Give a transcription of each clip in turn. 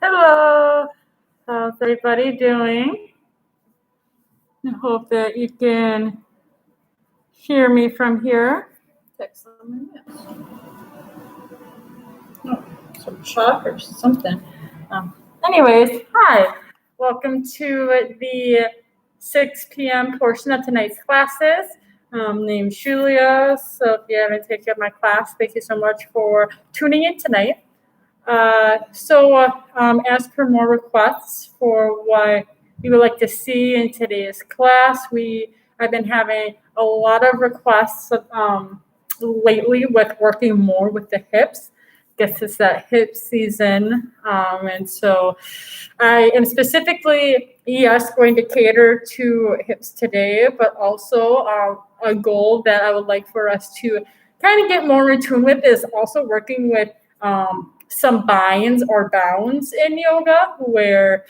Hello, how's everybody doing? I hope that you can hear me from here. Text on my some chalk or something. Anyways, hi. Welcome to the 6 p.m. portion of tonight's classes. Name's Julia. So if you haven't taken my class, thank you so much for tuning in tonight. As per more requests for what you would like to see in today's class, I've been having a lot of requests lately with working more with the hips. Guess it's that hip season, and so I am specifically, yes, going to cater to hips today, but also a goal that I would like for us to kind of get more in tune with is also working with some binds or bounds in yoga, where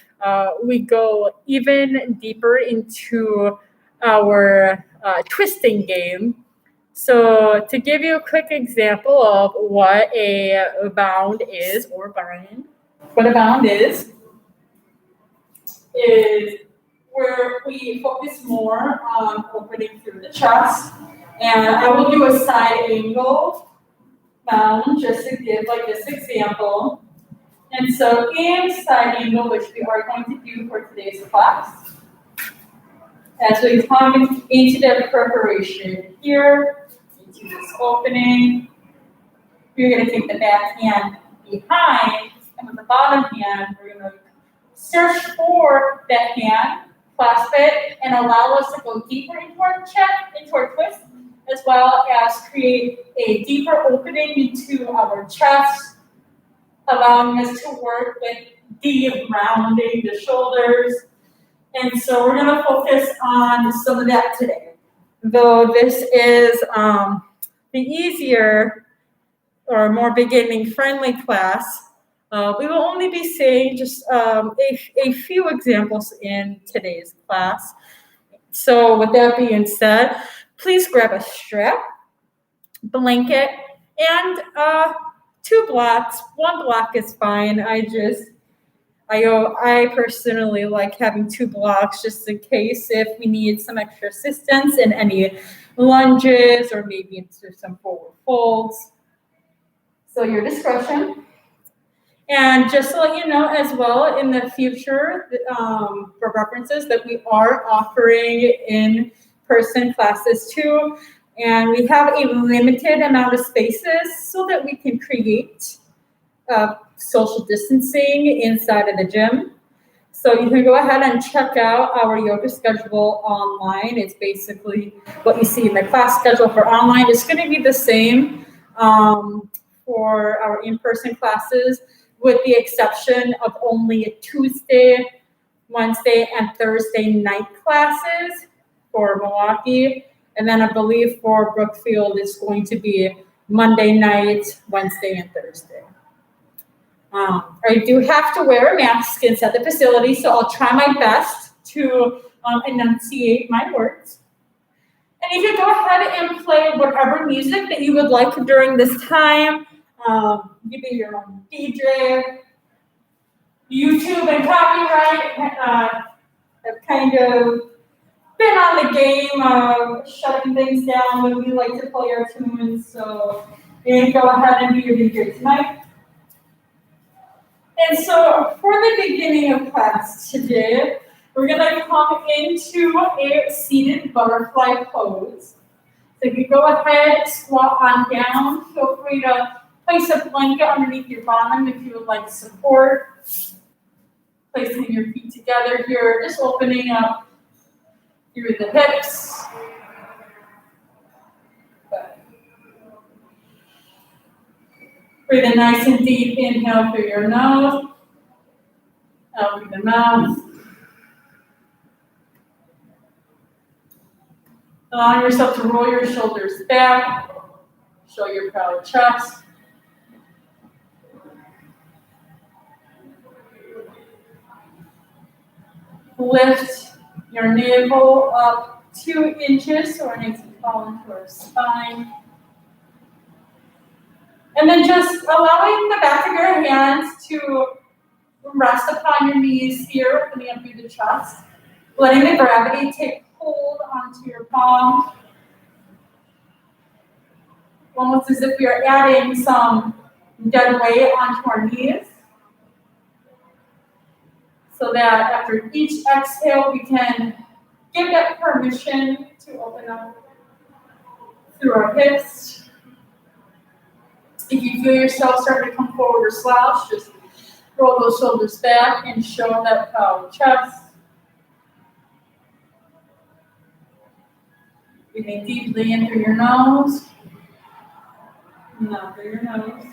we go even deeper into our twisting game. So to give you a quick example of what a bound is, or bind, what a bound is where we focus more on opening through the chest. And I will do a side angle bound just to give like this example. And so in side angle, which we are going to do for today's class, as we come into the preparation here, into this opening, you're going to take the back hand behind, and with the bottom hand, we're going to search for that hand, clasp it, and allow us to go deeper into our chest, into our twist, as well as create a deeper opening into our chest, allowing us to work with de-rounding the shoulders. And so we're going to focus on some of that today. Though this is the easier or more beginning-friendly class, we will only be saying just a few examples in today's class. So with that being said, please grab a strap, blanket, and 2 blocks. 1 block is fine. I personally like having 2 blocks just in case if we need some extra assistance in any lunges or maybe into some forward folds. So your discretion. And just to let you know as well, in the future, for references, that we are offering in-person classes too. And we have a limited amount of spaces so that we can create social distancing inside of the gym. So you can go ahead and check out our yoga schedule online. It's basically what you see in the class schedule for online. It's going to be the same for our in-person classes, with the exception of only Tuesday, Wednesday, and Thursday night classes for Milwaukee. And then I believe for Brookfield, it's going to be Monday night, Wednesday, and Thursday. I do have to wear a mask inside the facility, so I'll try my best to enunciate my words. And you can go ahead and play whatever music that you would like during this time. You be your own DJ. YouTube and copyright have kind of been on the game of shutting things down when we like to play our tunes. So you can go ahead and be your DJ tonight. And so for the beginning of class today, we're going to come into a seated butterfly pose. So you can go ahead, squat on down. Feel free to place a blanket underneath your bottom if you would like support. Placing your feet together here, just opening up through the hips. Breathe in nice and deep. Inhale through your nose. Out through the mouth. Allow yourself to roll your shoulders back. Show your proud chest. Lift your navel up 2 inches so we're nice and tall into our spine. And then just allowing the back of your hands to rest upon your knees here, opening up through the chest. Letting the gravity take hold onto your palms. Almost as if we are adding some dead weight onto our knees. So that after each exhale, we can give that permission to open up through our hips. If you feel yourself starting to come forward or slouch, just roll those shoulders back and show that proud chest. Breathing deeply in through your nose. And out through your nose.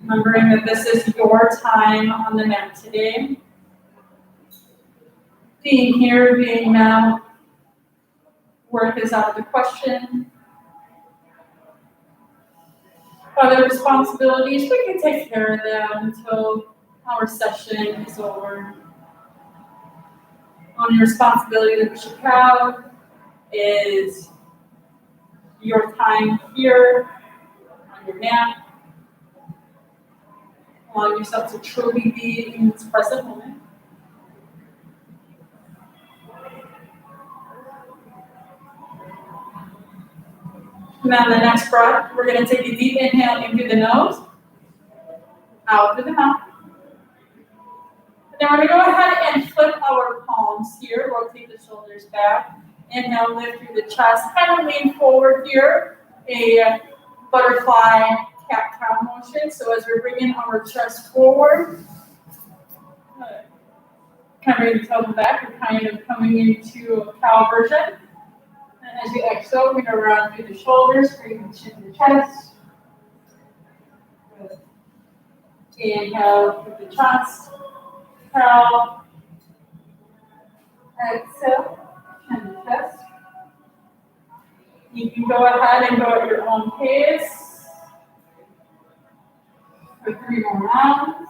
Remembering that this is your time on the mat today. Being here, being now. Work is out of the question. Other responsibilities, we can take care of them until our session is over. Only responsibility that we should have is your time here on your mat. Allowing yourself to truly be in this present moment. And then the next breath, we're going to take a deep inhale in through the nose, out through the mouth. And then we're going to go ahead and flip our palms here, rotate the shoulders back. Inhale, lift through the chest, kind of lean forward here, a butterfly cat-cow motion. So as we're bringing our chest forward, kind of bring the tail back, we're kind of coming into a cow version. And as you exhale, we're going to round through the shoulders, bring the chin to the chest. Good. Inhale through the chest, cow. Exhale, chin to the chest. You can go ahead and go at your own pace for 3 more rounds.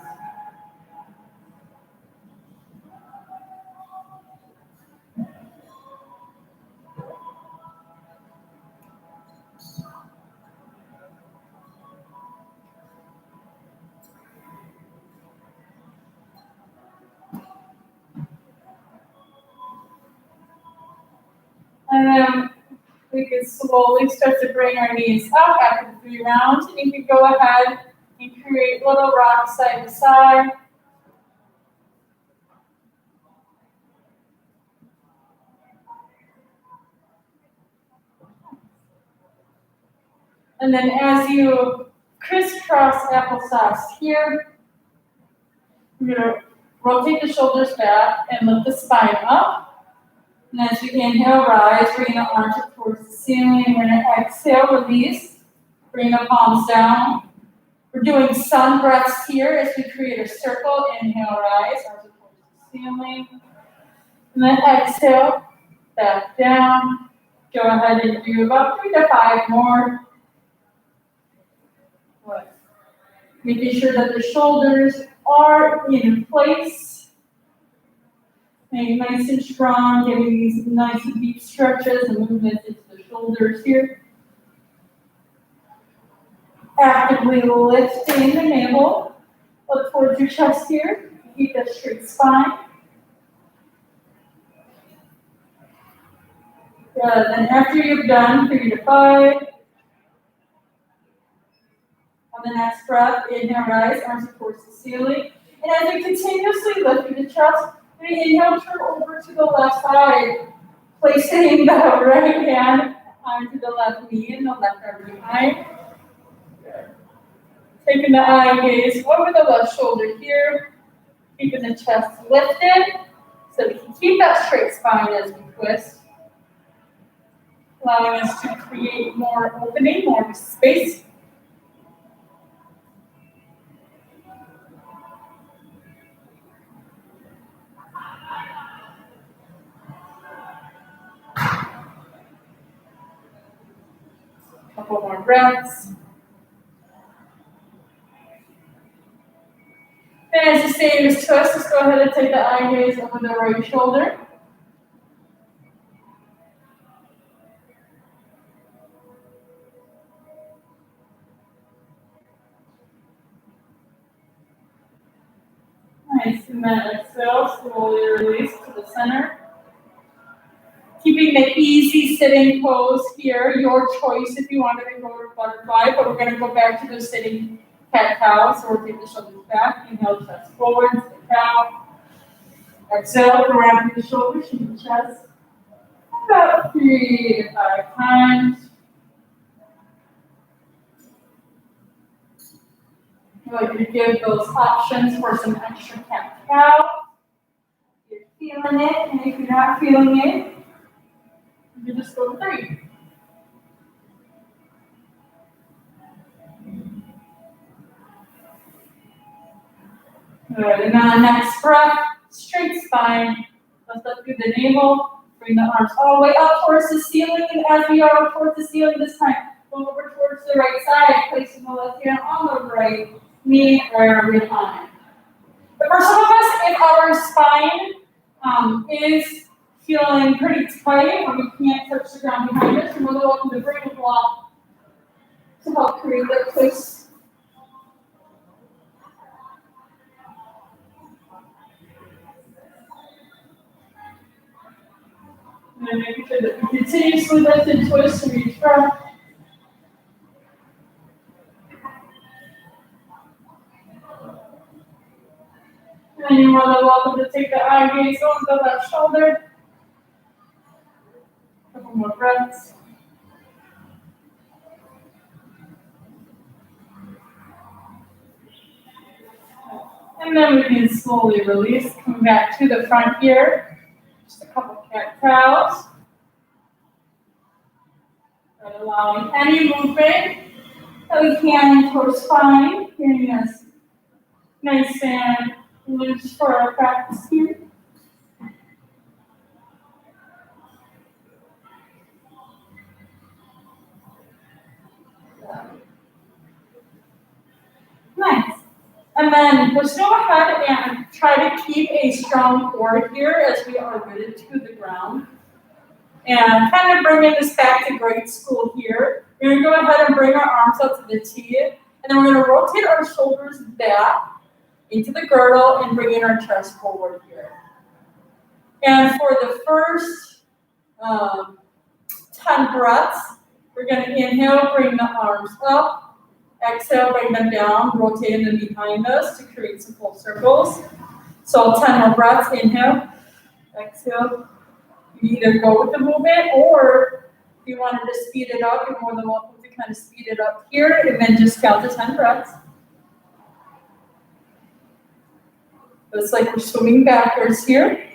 And then we can slowly start to bring our knees up after the 3 rounds. And you can go ahead and create little rocks side to side. And then as you crisscross applesauce here, you're going to rotate the shoulders back and lift the spine up. And as you inhale, rise, bring the arms up towards the ceiling. We're going to exhale, release, bring the palms down. We're doing sun breaths here as we create a circle. Inhale, rise, arms up towards the ceiling. And then exhale, back down. Go ahead and do about 3 to 5 more. Good. Making sure that the shoulders are in place. Staying nice and strong, getting these nice and deep stretches and movements into the shoulders here. Actively lifting the navel up towards your chest here. Keep that straight spine. Good. And after you've done 3 to 5, on the next breath, inhale, rise, arms up towards the ceiling. And as you continuously lift through the chest, inhale, turn over to the left side, placing the right hand onto the left knee and the left arm behind. Taking the eye gaze over the left shoulder here, keeping the chest lifted so we can keep that straight spine as we twist, allowing us to create more opening, more space. Couple more breaths. And as you stay in this twist, just go ahead and take the eye gaze over the right shoulder. Nice, and then exhale, slowly release to the center. Keeping the easy sitting pose here, your choice if you want to go to butterfly, but we're going to go back to the sitting cat-cow, so rotate the shoulders back, inhale, chest forward, sit cow. Exhale, around the shoulders, shoot the chest. About 3 to 5 times. I'd like to give those options for some extra cat-cow. If you're feeling it, and if you're not feeling it, you just go 3. Good, and then the next breath, straight spine. Lift up through the navel, bring the arms all the way up towards the ceiling, and as we are up towards the ceiling this time, go over towards the right side, placing the left hand on the right knee or behind. But for some of us, if our spine is feeling pretty tight or we can't touch the ground behind us, you're more than welcome to bring a block to help create that place. And then making sure that we continuously lift and twist to each breath. And you're more than welcome to take the eye gaze on the left shoulder. A couple more breaths. And then we can slowly release, come back to the front here. Just a couple cat-cows. And allowing any movement that we can into our spine, getting us nice and loose for our practice here. Nice. And then let's go ahead and try to keep a strong core here as we are rooted to the ground. And kind of bringing this back to grade school here. We're going to go ahead and bring our arms up to the T, and then we're going to rotate our shoulders back into the girdle and bringing our chest forward here. And for the first 10 breaths, we're going to inhale, bring the arms up, exhale, bring them down, rotating them behind us to create some full circles. So 10 more breaths, inhale, exhale. You either go with the movement, or if you wanted to speed it up, you're more than welcome to kind of speed it up here and then just count to 10 breaths. It's like we're swimming backwards here.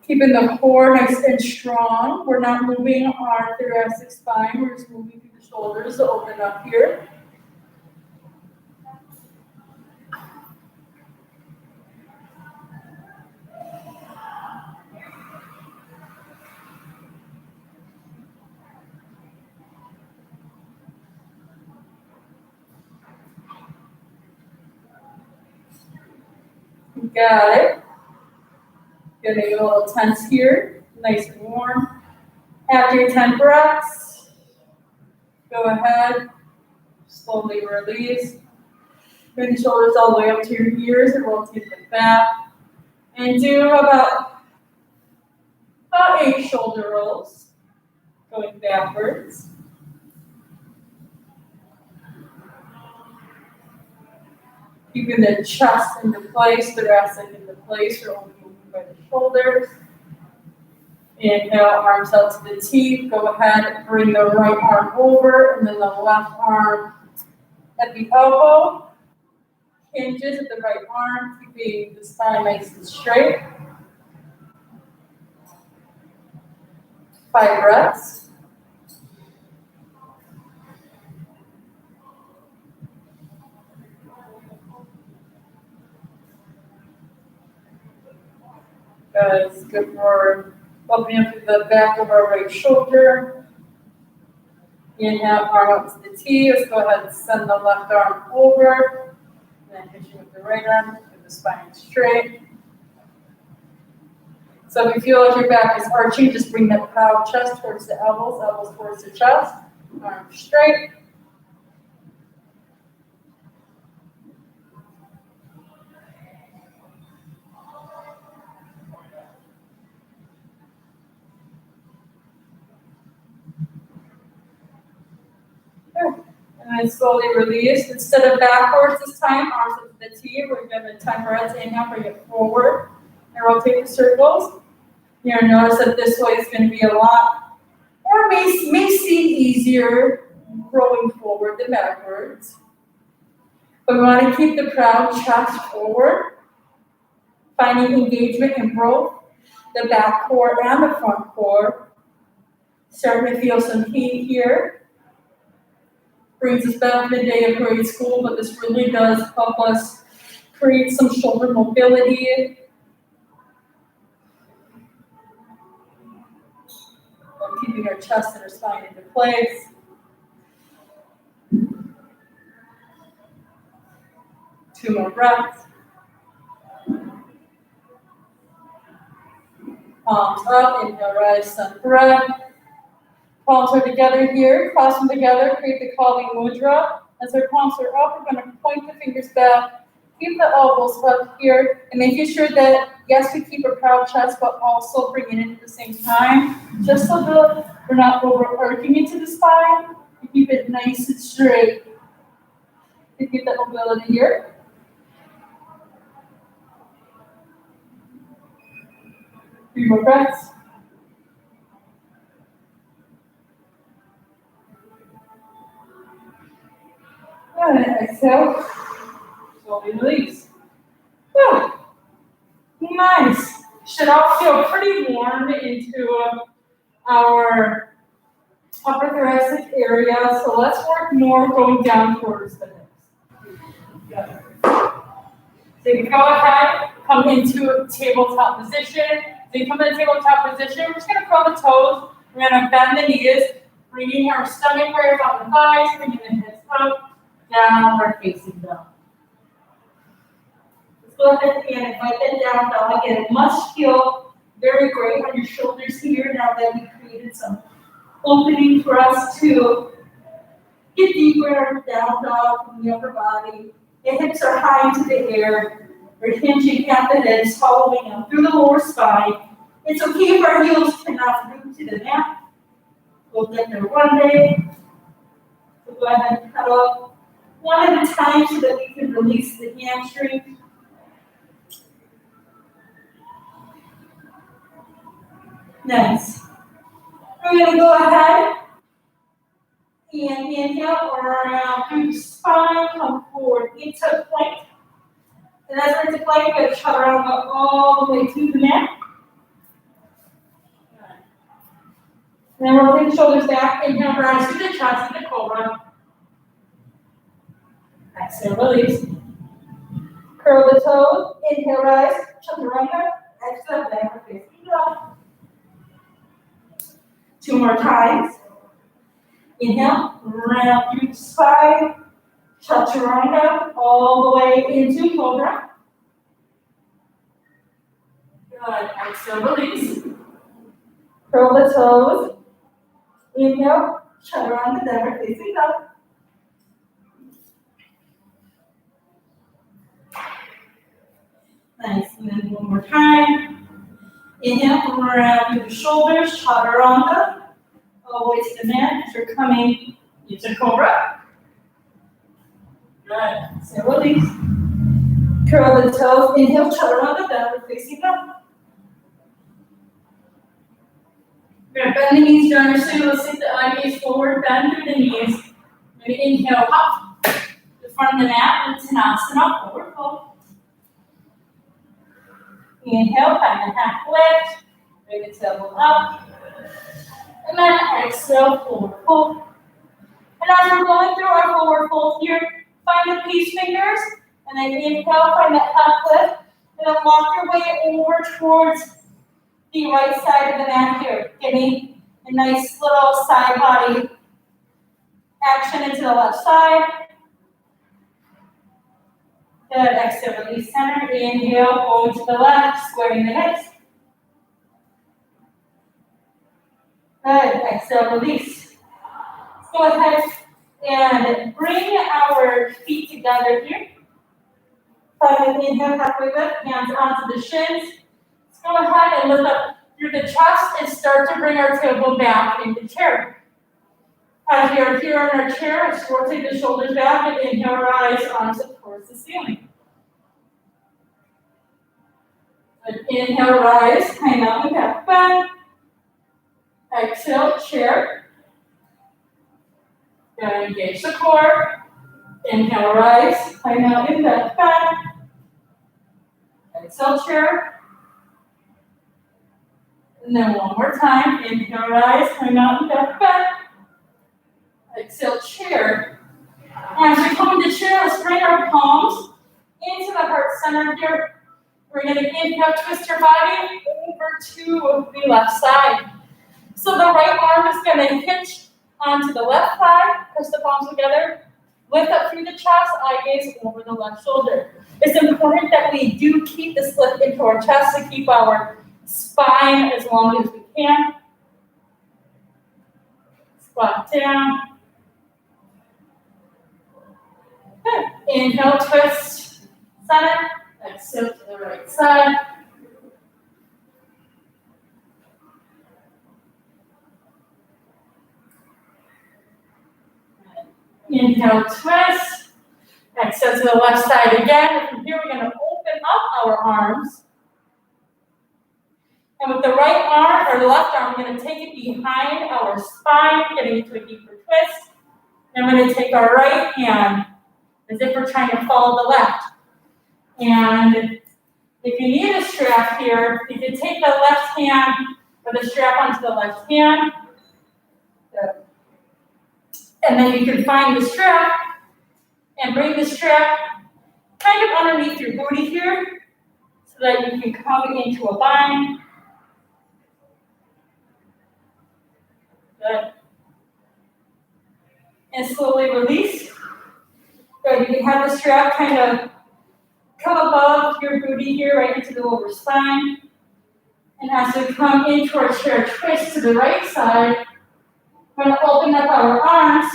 Keeping the core nice and strong. We're not moving our thoracic spine, we're just moving through the shoulders to open up here. Got it. Getting a little tense here, nice and warm. After your 10 breaths, go ahead, slowly release. Bring the shoulders all the way up to your ears and rotate them back. And do about 8 shoulder rolls, going backwards. Keeping the chest into place, thoracic into place, you're only moving by the shoulders. Inhale, arms out to the T. Go ahead, bring the right arm over, and then the left arm at the elbow. Hinges at the right arm, keeping the spine nice and straight. 5 breaths. It's good for opening up the back of our right shoulder. Inhale, arm up to the T. Let's go ahead and send the left arm over. And then hit you with the right arm, keep the spine straight. So if you feel like your back is arching, just bring that proud chest towards the elbows towards the chest. Arms straight. And then slowly release. Instead of backwards this time, arms up to the T. We're going to time breaths. Inhale, bring it forward. And rotate the circles. You're going to notice that this way is going to be a lot, or may seem easier rolling forward than backwards. But we want to keep the proud chest forward, finding engagement in both the back core and the front core. Starting to feel some heat here. Brings us back to the day of grade school, but this really does help us create some shoulder mobility. While keeping our chest and our spine into place. Two more breaths. Palms up, inhale, rise, sun breath. Palms are together here, clasp them together, create the Kali Mudra. As our palms are up, we're going to point the fingers back, keep the elbows up here, and making sure that, yes, we keep a proud chest, but also bring it in at the same time, just so that we're not over-arcing into the spine. We keep it nice and straight. To keep that mobility here. Three more breaths. And exhale. Slowly release. Whew. Nice. Should all feel pretty warm into our upper thoracic area. So let's work more going down towards the hips. Good. So you can go ahead, come into tabletop position. So you come into tabletop position, we're just going to curl the toes. We're going to bend the knees, bringing our stomach right about the thighs, bringing the hips up, downward facing dog. Let's go ahead and invite that down dog. Again, it must feel very great on your shoulders here now that we created some opening for us to get deeper in our down dog from the upper body. The hips are high into the air. We're hinging at the hips, following up through the lower spine. It's okay if our heels cannot root to the mat. We'll get there one day. So go ahead and cut up one at a time so that we can release the hamstring. Nice. We're going to go ahead and inhale around through the spine, come forward into plank. And as we're into plank, we're going to chaturanga all the way to the mat. And then rotate the shoulders back, inhale, rise to the chest, the cobra. Exhale, release. Curl the toes, inhale, rise, chaturanga, exhale, backward facing dog. Two more times. Inhale, round through the spine, chaturanga, all the way into cobra. Good, exhale, release. Curl the toes. Inhale, chaturanga, backward facing dog. Nice, and then one more time. Inhale, come around through the shoulders, chaturanga, all the way to the mat. As you're coming into cobra. Good. So release. Curl the toes. Inhale, chaturanga, downward facing dog. We're going to bend the knees generously. Let's take the eye gaze forward, bend through the knees. Maybe inhale up the front of the mat, Uttanasana, forward fold. Inhale, find the half lift. Bring the tailbone up. And then exhale, forward fold. And as we're going through our forward fold here, find the peace fingers. And then inhale, find that half lift. And then walk your way over towards the right side of the mat here. Getting a nice little side body action into the left side. Good, exhale, release center. Inhale, going to the left, squaring the hips. Good, exhale, release. Let's go ahead and bring our feet together here. Find the inhale, halfway lift, hands onto the shins. Let's go ahead and lift up through the chest and start to bring our tailbone back into chair. As we are here in our chair, let's rotate the shoulders back and inhale, rise, arms up towards the ceiling. Good. Inhale, rise, high mountain back bend. Exhale, chair. Good. Engage the core. Inhale, rise, high mountain back bend. Exhale, chair. And then one more time. Inhale, rise, high mountain back bend. Exhale, chair. As we come into chair, let's bring our palms into the heart center here. We're going to inhale, twist your body over to the left side. So the right arm is going to hinge onto the left thigh, push the palms together, lift up through the chest, eye gaze over the left shoulder. It's important that we do keep this lift into our chest to keep our spine as long as we can. Squat down. Good. Inhale, twist, center. Exhale to the right side. Inhale, twist. Exhale to the left side again. From here, we're going to open up our arms. And with the right arm or the left arm, we're going to take it behind our spine, getting into a deeper twist. And we're going to take our right hand as if we're trying to follow the left. And if you need a strap here, you can take the left hand or the strap onto the left hand. And then you can find the strap and bring the strap kind of underneath your booty here so that you can come into a bind. Good. And slowly release. Good. You can have the strap kind of come above your booty here, right into the lower spine. And as we come into our chair twist to the right side, we're going to open up our arms,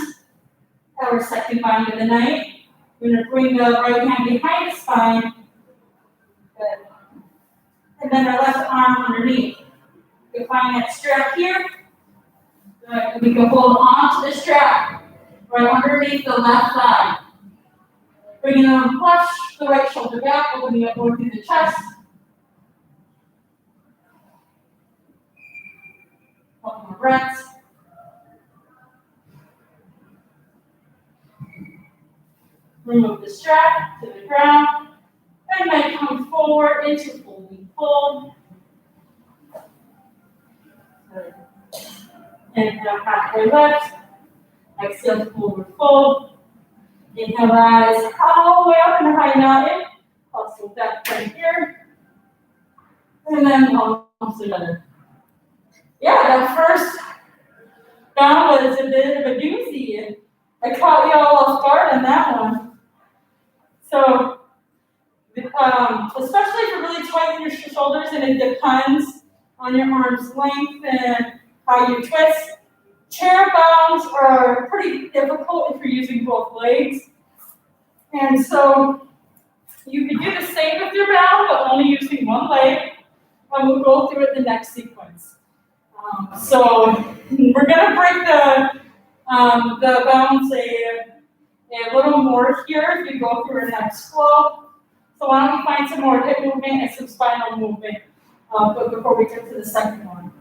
our second bind of the night. We're going to bring the right hand behind the spine. Good. And then our left arm underneath. You can find that strap here. Good. And we can hold on to the strap right underneath the left thigh. Bringing the push the right shoulder back, opening up more through the chest. Couple more breaths. Remove the strap to the ground, and then come forward into folding fold. Inhale, halfway lift. Exhale, forward fold. Inhale, rise all the way up in a high mountain. Also back right here. And then palms together. Yeah, that first down was a bit of a doozy. I caught you all off guard on that one. So, especially if you're really tight in your shoulders, and it depends on your arm's length and how you twist. Chair bounds are pretty difficult if you're using both legs. And so, you can do the same with your bound, but only using one leg. And we'll go through it the next sequence. So, we're going to break the bounds a little more here if you go through our next flow. So why don't we find some more hip movement and some spinal movement but before we get to the second one.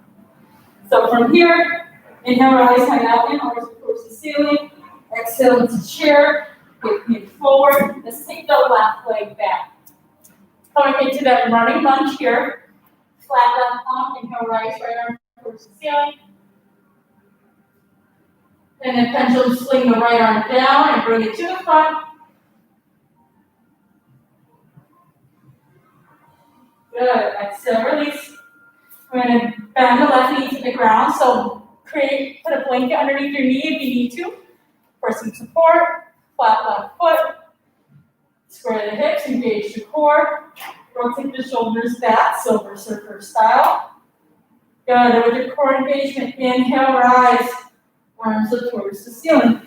So from here, inhale, rise, high mountain, arms towards the ceiling. Exhale into chair, hip knee forward. Let's take the left leg back. Coming into that running lunge here. Flat left palm, inhale, rise, right arm towards the ceiling. And then pendulum swing the right arm down and bring it to the front. Good. Exhale, release. We're going to bend the left knee to the ground. So put a blanket underneath your knee if you need to for some support. Flat left foot. Square the hips, engage the core. Rotate the shoulders back, silver surfer style. Good. With your core engagement, inhale, rise. Arms up towards the ceiling.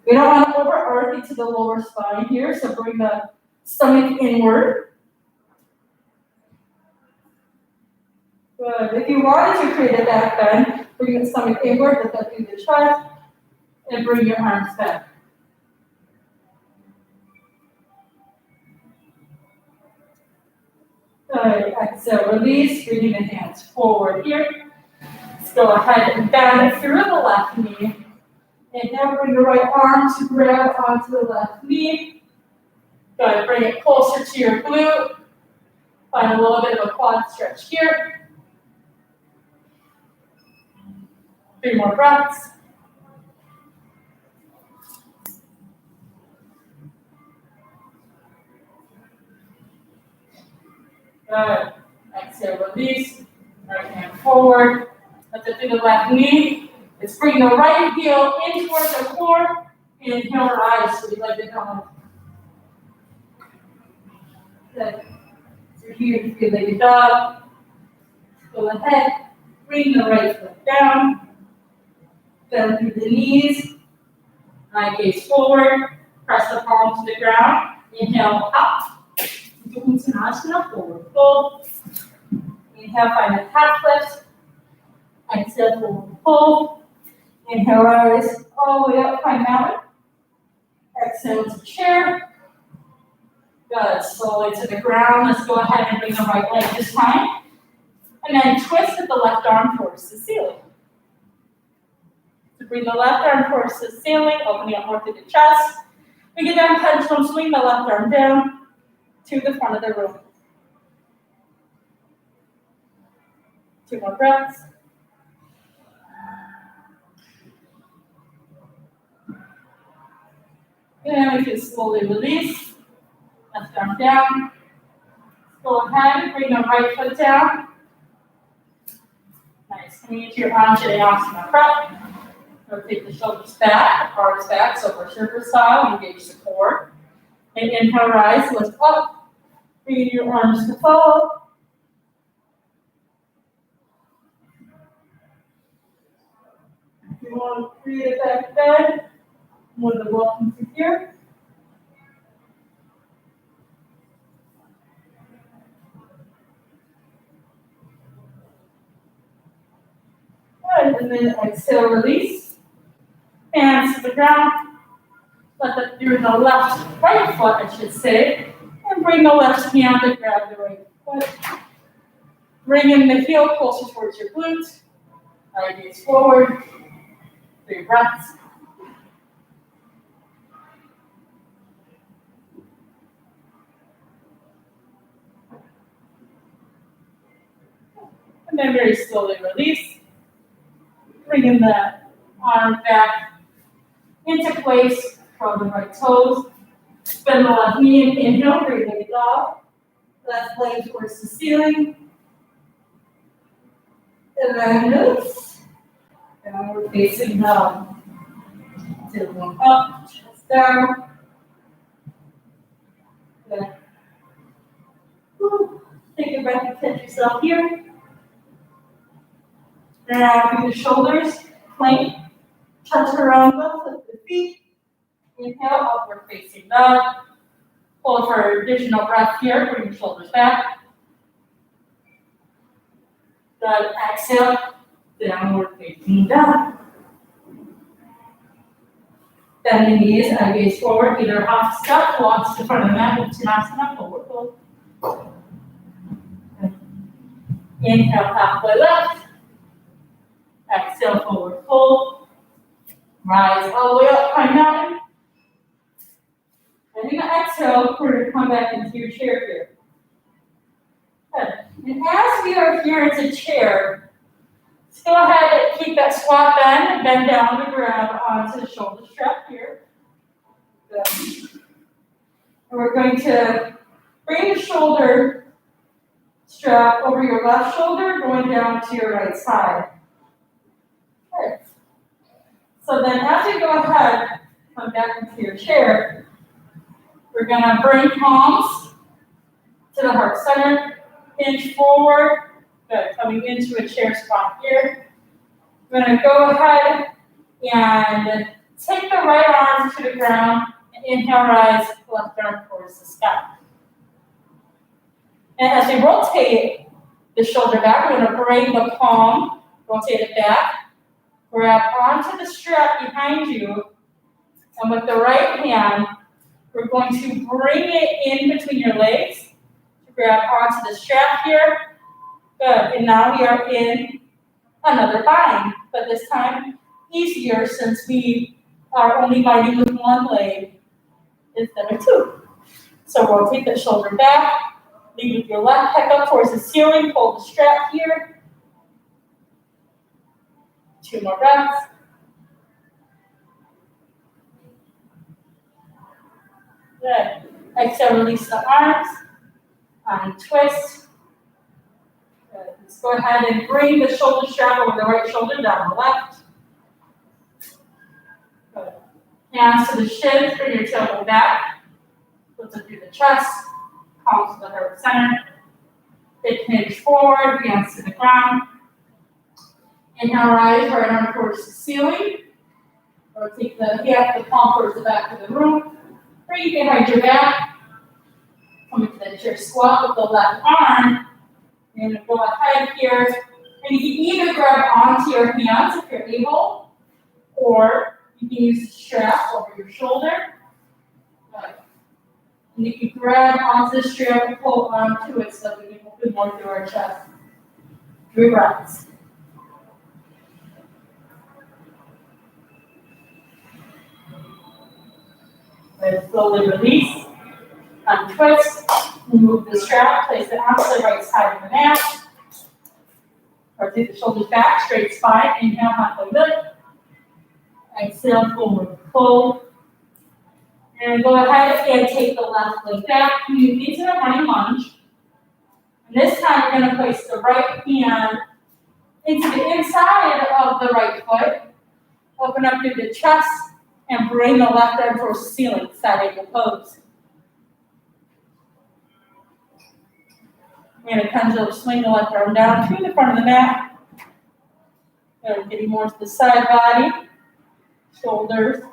We don't want to over-arc into the lower spine here, so bring the stomach inward. Good. If you wanted to create a back bend, bring the stomach inward, lift up through the chest. And bring your arms back. Good. Exhale, release. Bringing the hands forward here. Let's go ahead and bend through the left knee. And now bring the right arm to grab onto the left knee. Good. Bring it closer to your glute. Find a little bit of a quad stretch here. 3 more breaths. Good. Exhale, release. Right hand forward. Lift it through the left knee. Let's bring the right heel in towards the floor. Inhale, rise. So we let it down. Good. So here, if you lay it dog. Go ahead. Bring the right foot down. Bend through the knees. Eye gaze forward. Press the palms to the ground. Inhale, up. Uttanasana, forward fold. Inhale, find a calf lift. Exhale, forward fold. Inhale, rise all the way up, find mountain. Exhale to chair. Good, slowly to the ground. Let's go ahead and bring the right leg this time. And then twist with the left arm towards the ceiling. So bring the left arm towards the ceiling, opening up more through the chest. We get down pendulum, swing the left arm down to the front of the room. 2 more breaths. And we can slowly release. Left arm down. Go ahead, bring the right foot down. Nice. Coming into your Anjaneyasana prep. Rotate the shoulders back, the arms back, so for surfer style, engage the core. And inhale, rise, lift up. Bring your arms to follow. If you want to create a back bend, more than welcome to here. Good, and then exhale, release. Hands to the ground. Let the through the right foot, I should say. And bring the left hand to grab the right foot. Bring in the heel closer towards your glutes. Eye gaze forward. 3 breaths. And then very slowly release. Bring in the arm back into place from the right toes. Bend the left knee and inhale, bring it up. Left leg towards the ceiling. And then release. And we're facing down. Tilt up, chest down. Good. Take a breath and catch yourself here. Now bring the shoulders, plank, touch around both of the feet. Inhale, upward facing dog. Hold for additional breath here, bring the shoulders back. Good, exhale, downward facing dog. Bend the knees, eye gaze forward, either half step, walks to the front of the mat, Uttanasana, forward fold. Inhale, halfway lift. Exhale, forward fold. Rise all the way up, climb mountain. And then exhale, we're going to come back into your chair here. Good. And as we are here into chair, let's go ahead and keep that squat bend down to grab onto the shoulder strap here. Good. And we're going to bring the shoulder strap over your left shoulder, going down to your right side. Good. So then as we go ahead, come back into your chair, we're going to bring palms to the heart center, hinge forward. Good, coming into a chair spot here. We're going to go ahead and take the right arm to the ground and inhale, rise, left arm towards the sky. And as we rotate the shoulder back, we're going to bring the palm, rotate it back grab onto the strap behind you, and with the right hand, we're going to bring it in between your legs. Grab onto the strap here. Good, and now we are in another bind, but this time easier since we are only binding with one leg instead of two. So rotate the shoulder back, lead with your left pec up towards the ceiling, pull the strap here. 2 more breaths. Good. Exhale, release the arms. Twist. Good. Let's go ahead and bring the shoulder strap over the right shoulder, down the left. Good. Hands to the shins, bring your tailbone back. Lift up through the chest, palms to the heart center. Hip hinge forward, hands to the ground. Inhale, rise, right arm towards the ceiling. Rotate the palm towards the back of the room. Bring it behind your back. Come into the chair squat with the left arm. And go ahead here. And you can either grab onto your hands if you're able, or you can use the strap over your shoulder. And you can grab onto the strap and pull onto it so we can open more through our chest. 3 breaths. Then slowly release, untwist, remove the strap, place it onto the right side of the mat. Rotate the shoulders back, straight spine, inhale, halfway lift. Exhale, forward fold. And go ahead and take the left leg back, move into the running lunge. And this time we're going to place the right hand into the inside of the right foot. Open up through the chest and bring the left arm towards the ceiling, side angle pose. We're going to pendulum swing the left arm down to the front of the mat. Getting more to the side body, shoulders.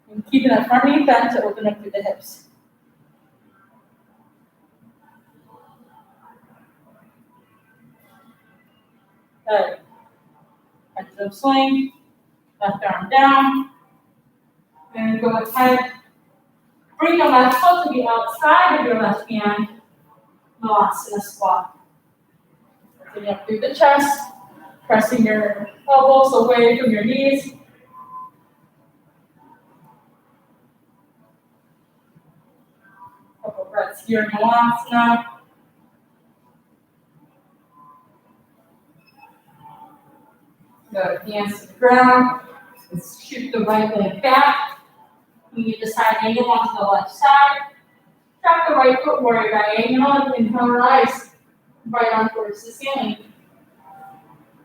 And keeping that front knee bent to open up through the hips. Good. Pendulum swing, left arm down. And go ahead. Bring your left foot to the outside of your left hand. Malasana squat. Lifting up through the chest, pressing your elbows away from your knees. Couple breaths here in Malasana. Good. Hands to the ground. Let's shoot the right leg back. You get the side angle onto the left side. Drop the right foot warrior diagonal. Inhale, rise. Right arm towards the ceiling.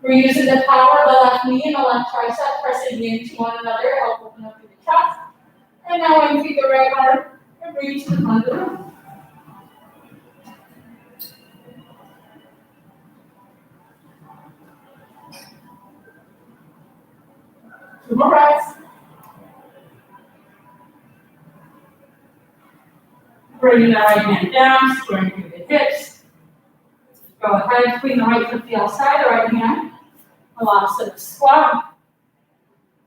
We're using the power of the left knee and the left tricep, pressing into one another, help open up through the chest. And now I take the right arm and bring it to the front of the room. Two more breaths. Bringing the right hand down, squaring through the hips. Go ahead, clean the right foot to the outside, the right hand. Malasana squat.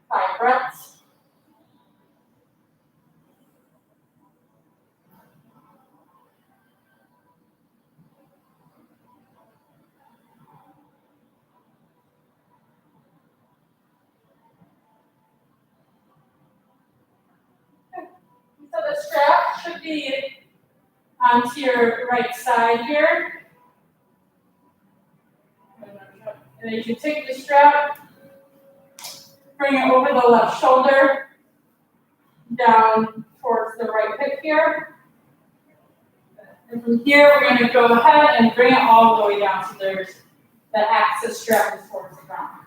5 breaths. So the strap should be onto your right side here. And as you take the strap, bring it over the left shoulder, down towards the right hip here. And from here, we're going to go ahead and bring it all the way down so there's the axis strap is towards the ground.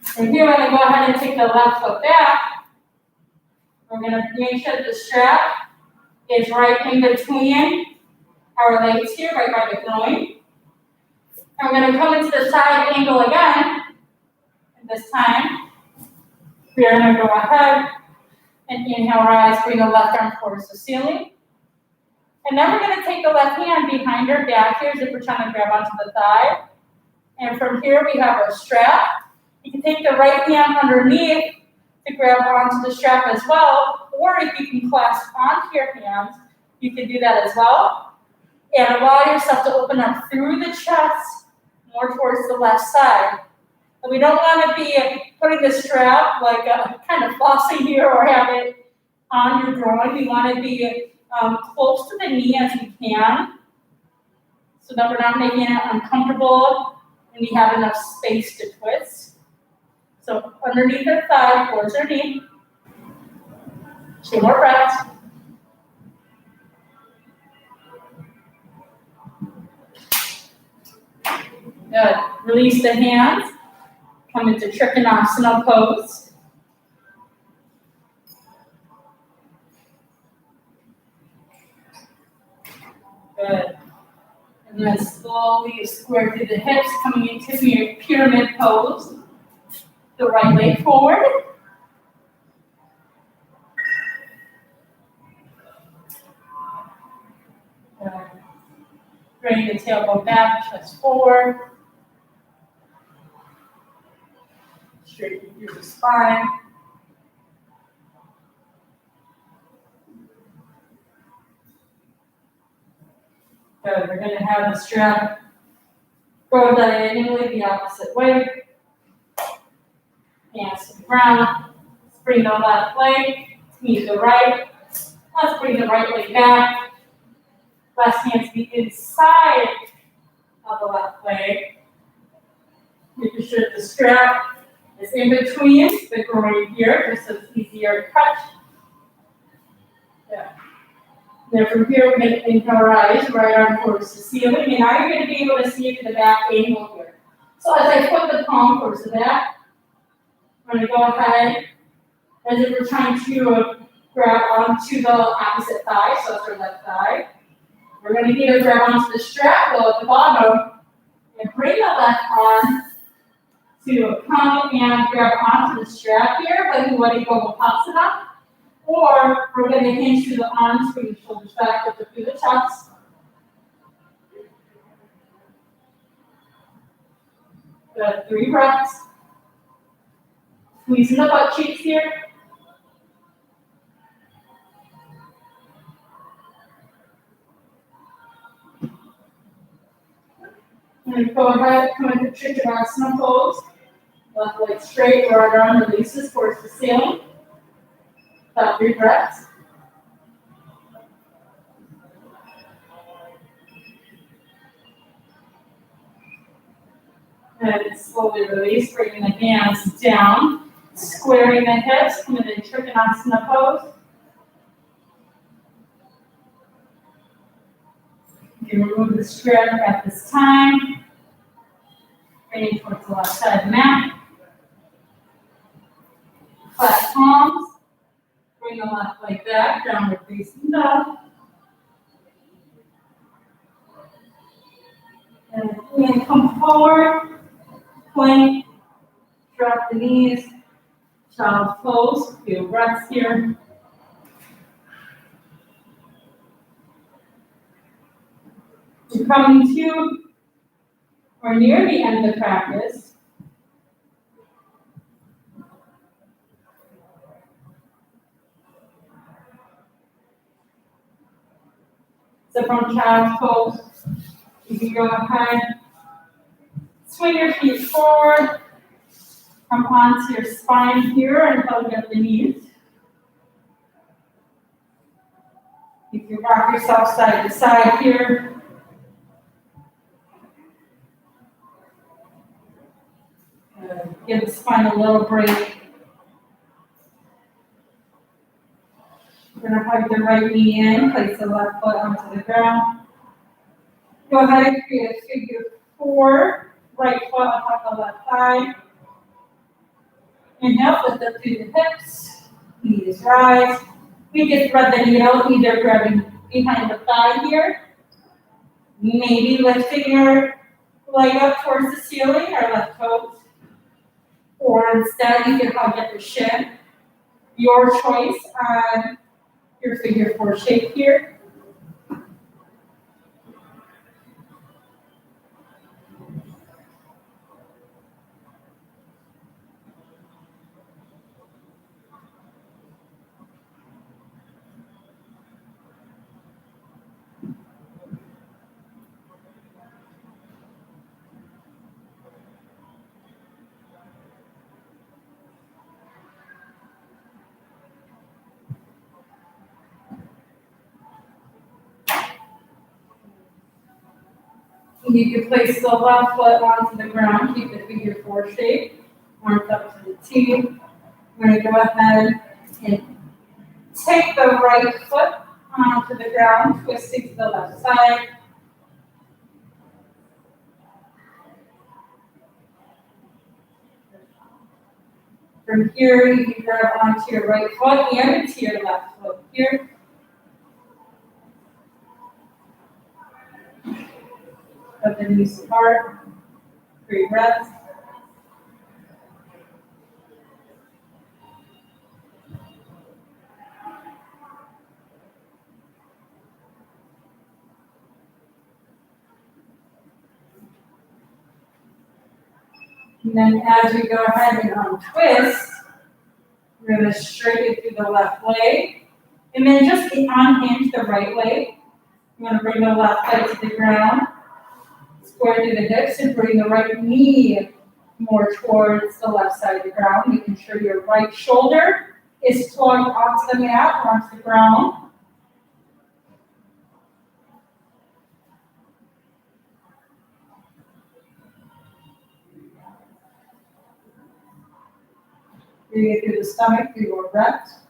From here, we're going to go ahead and take the left foot back. We're going to make sure that the strap is right in between our legs here, right by the groin. And we're going to come into the side angle again. And this time, we're going to go ahead and inhale, rise, bring the left arm towards the ceiling. And then we're going to take the left hand behind our back here as if we're trying to grab onto the thigh. And from here we have our strap. You can take the right hand underneath to grab onto the strap as well, or if you can clasp onto your hands, you can do that as well. And allow yourself to open up through the chest, more towards the left side. And we don't want to be putting the strap like kind of flossing here or have it on your groin. We want to be close to the knee as we can, so that we're not making it uncomfortable and we have enough space to twist. So underneath the thigh, towards our knee. 2 more breaths. Good. Release the hands. Come into Trikonasana pose. Good. And then slowly square through the hips, coming into your pyramid pose. The right leg forward. Good. Bring the tailbone back, chest forward. Straighten through the spine. Good. We're going to have the strap go diagonally the opposite way. Hands to the ground. Let's bring the left leg to meet the right. Let's bring the right leg back. Left hand to the inside of the left leg. Making sure the strap is in between the groin here, just so it's easier to touch. Yeah. Then from here, we're going to blink our eyes, right arm towards the ceiling, and now you're going to be able to see it to the back angle here. So as I put the palm towards the back, I'm going to go ahead, as if we're trying to grab onto the opposite thigh, so that's our left thigh. We're going to either grab onto the strap, go at the bottom, and bring the left arm to come and grab onto the strap here, like we want to go Vipassana. Or we're going to hinge through the arms, bring the shoulders back, lift up through the chest. Good. 3 breaths. Squeezing the butt cheeks here. And go ahead, come into Trikonasana pose. Left leg straight, right arm releases towards the ceiling. About 3 breaths. And slowly release, bringing the hands down, squaring the hips, coming into Trikonasana pose. You can remove the strap at this time. Bringing towards the left side of the mat. Clasp palms. Bring the left leg back, downward facing dog. And then come forward, plank, drop the knees, child's pose, few breaths here. We're coming to or near the end of the practice. So from child's pose, you can go ahead, swing your feet forward, come onto your spine here and hug up the knees. You can rock yourself side to side here. Give the spine a little break. We're going to hug the right knee in, place the left foot onto the ground. Go ahead and create a figure 4, right foot on top of the left thigh. Inhale, lift up through the hips, knees rise. We can thread the needle, either grabbing behind the thigh here, maybe lifting your leg up towards the ceiling or left toes. Or instead, you can hug at the shin. Your choice on your figure 4 shape here. You can place the left foot onto the ground, keep the figure four shape, arms up to the T. We're going to go ahead and take the right foot onto the ground, twisting to the left side. From here, you can grab onto your right foot and to your left foot here. Put the knees apart. 3 breaths. And then as we go ahead and untwist, we're going to straighten through the left leg. And then just unhinge the right leg. You're going to bring the left leg to the ground. Square through the hips and bring the right knee more towards the left side of the ground, making sure your right shoulder is plugged onto the mat or onto the ground. Breathe it through the stomach, through your breath.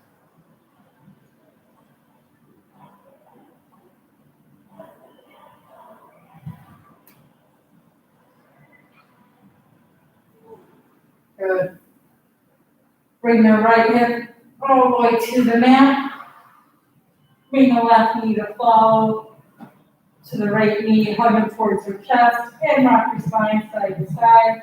Good. Bring the right hip all the way to the mat. Bring the left knee to follow to the right knee, hugging towards your chest, and rock your spine side to side.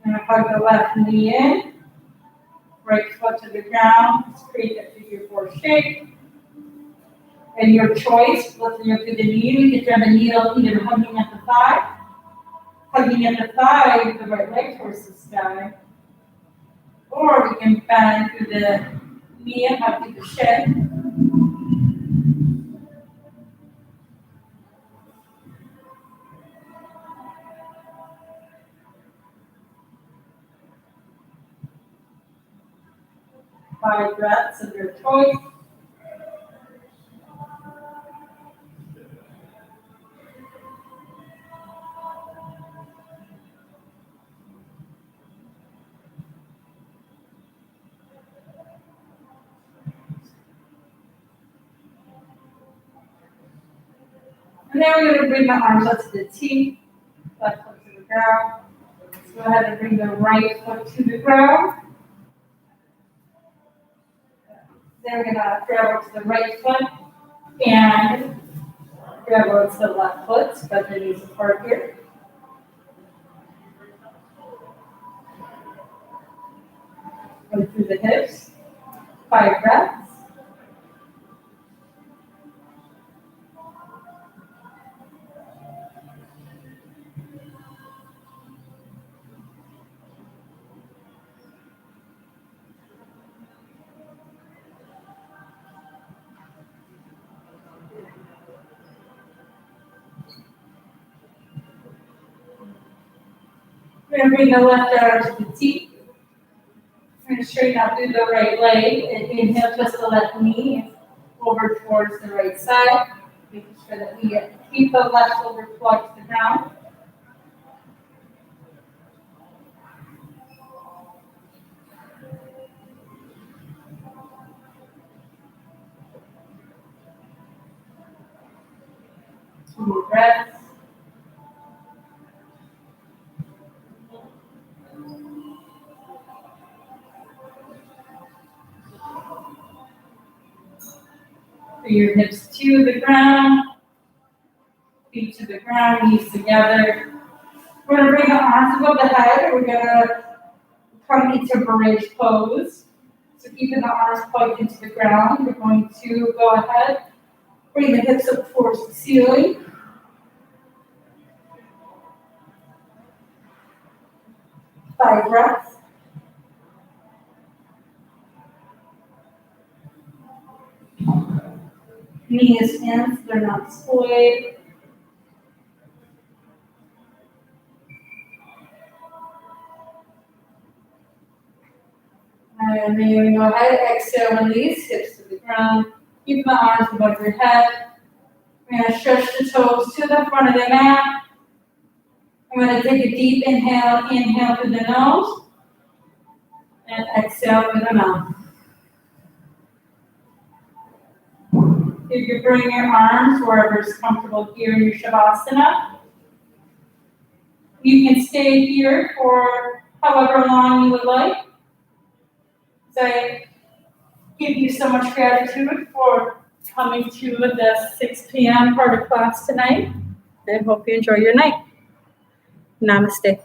And hug the left knee in, right foot to the ground, create that figure four shape. And your choice, lifting up to the knee, you can grab a needle either hugging at the thigh, with the right leg towards the sky. Or we can bend through the knee and hug through the shin. Five breaths of your choice. And then we're going to bring the arms up to the T, left foot to the ground. So go ahead and bring the right foot to the ground. Then we're going to grab over to the right foot and grab over to the left foot, spread the knees apart here. Go through the hips, 5 breaths. We're going to bring the left arm to the T. We're going to straighten out through the right leg and inhale, twist the left knee over towards the right side, making sure that we keep the left shoulder plugged to the ground. Two breaths. Bring your hips to the ground, feet to the ground, knees together. We're going to bring the arms above the head. We're going to come into bridge pose. So keeping the arms plugged into the ground, we're going to go ahead, bring the hips up towards the ceiling. Five breaths. Knees in, so they're not splayed. And then you go ahead, exhale, release, hips to the ground. Keep the arms above your head. We're going to stretch the toes to the front of the mat. I'm going to take a deep inhale through the nose, and exhale through the mouth. You can bring your arms wherever is comfortable here in your Shavasana. You can stay here for however long you would like. So I give you so much gratitude for coming to the 6 p.m. part of class tonight. I hope you enjoy your night. Namaste.